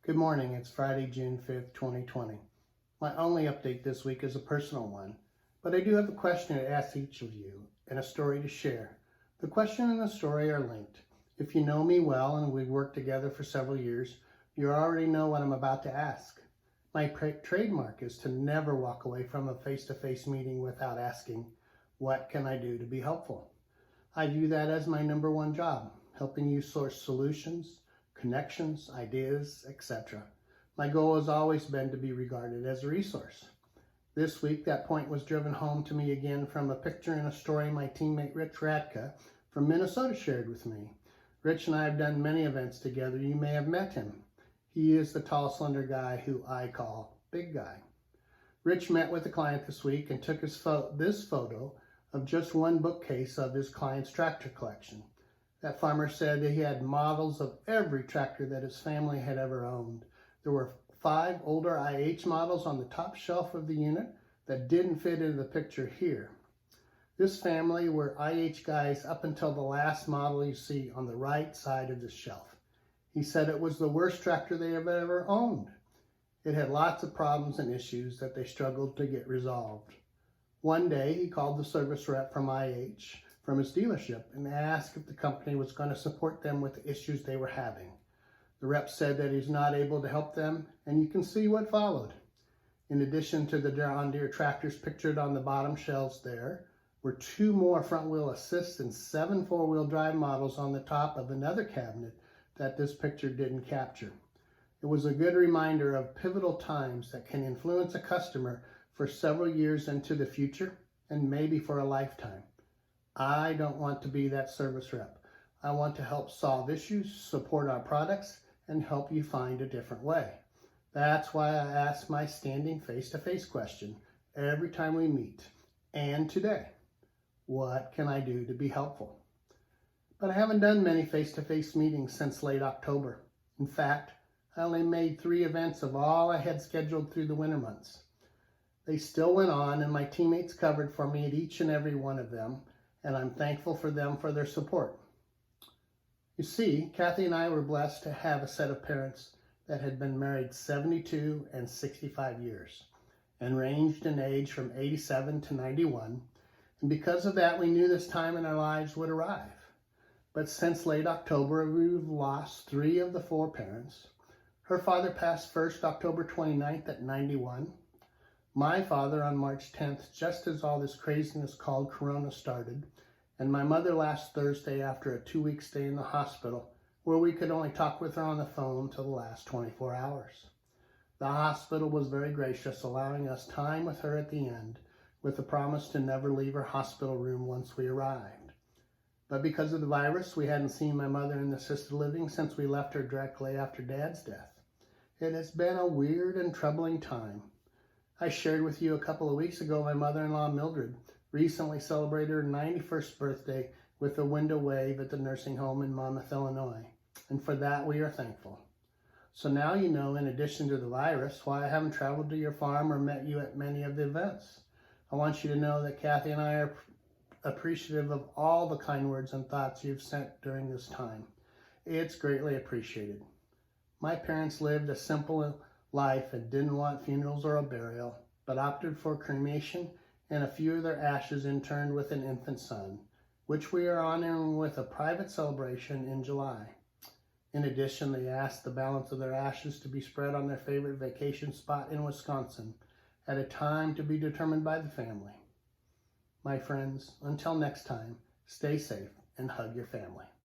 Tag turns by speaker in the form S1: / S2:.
S1: Good morning, it's Friday, June 5th, 2020. My only update this week is a personal one, but I do have a question to ask each of you and a story to share. The question and the story are linked. If you know me well and we've worked together for several years, you already know what I'm about to ask. My trademark is to never walk away from a face-to-face meeting without asking, what can I do to be helpful? I view that as my number one job, helping you source solutions, connections, ideas, etc. My goal has always been to be regarded as a resource. This week, that point was driven home to me again from a picture and a story my teammate Rich Radka from Minnesota shared with me. Rich and I have done many events together. You may have met him. He is the tall, slender guy who I call Big Guy. Rich met with a client this week and took this photo of just one bookcase of his client's tractor collection. That farmer said that he had models of every tractor that his family had ever owned. There were 5 older IH models on the top shelf of the unit that didn't fit into the picture here. This family were IH guys up until the last model you see on the right side of the shelf. He said it was the worst tractor they have ever owned. It had lots of problems and issues that they struggled to get resolved. One day he called the service rep from IH from his dealership and asked if the company was going to support them with the issues they were having. The rep said that he's not able to help them, and you can see what followed. In addition to the John Deere tractors pictured on the bottom shelves there were 2 more front-wheel assist and 7 4-wheel drive models on the top of another cabinet that this picture didn't capture. It was a good reminder of pivotal times that can influence a customer for several years into the future and maybe for a lifetime. I don't want to be that service rep. I want to help solve issues, support our products, and help you find a different way. That's why I ask my standing face-to-face question every time we meet. And today, what can I do to be helpful? But I haven't done many face-to-face meetings since late October. In fact, I only made 3 events of all I had scheduled through the winter months. They still went on, and my teammates covered for me at each and every one of them, and I'm thankful for them for their support. You see, Kathy and I were blessed to have a set of parents that had been married 72 and 65 years and ranged in age from 87 to 91, and because of that, we knew this time in our lives would arrive. But since late October, we've lost 3 of the 4 parents. Her father passed first October 29th at 91. My father on March 10th, just as all this craziness called Corona started, and my mother last Thursday after a 2-week stay in the hospital, where we could only talk with her on the phone till the last 24 hours. The hospital was very gracious, allowing us time with her at the end, with the promise to never leave her hospital room once we arrived. But because of the virus, we hadn't seen my mother in assisted living since we left her directly after Dad's death. It has been a weird and troubling time. I shared with you a couple of weeks ago my mother-in-law Mildred recently celebrated her 91st birthday with a window wave at the nursing home in Monmouth, Illinois, and for that we are thankful. So now you know, in addition to the virus, why I haven't traveled to your farm or met you at many of the events. I want you to know that Kathy and I are appreciative of all the kind words and thoughts you've sent during this time. It's greatly appreciated. My parents lived a simple life and didn't want funerals or a burial, but opted for cremation and a few of their ashes interned with an infant son, which we are honoring with a private celebration in July. In addition, they asked the balance of their ashes to be spread on their favorite vacation spot in Wisconsin at a time to be determined by the family. My friends, until next time, stay safe and hug your family.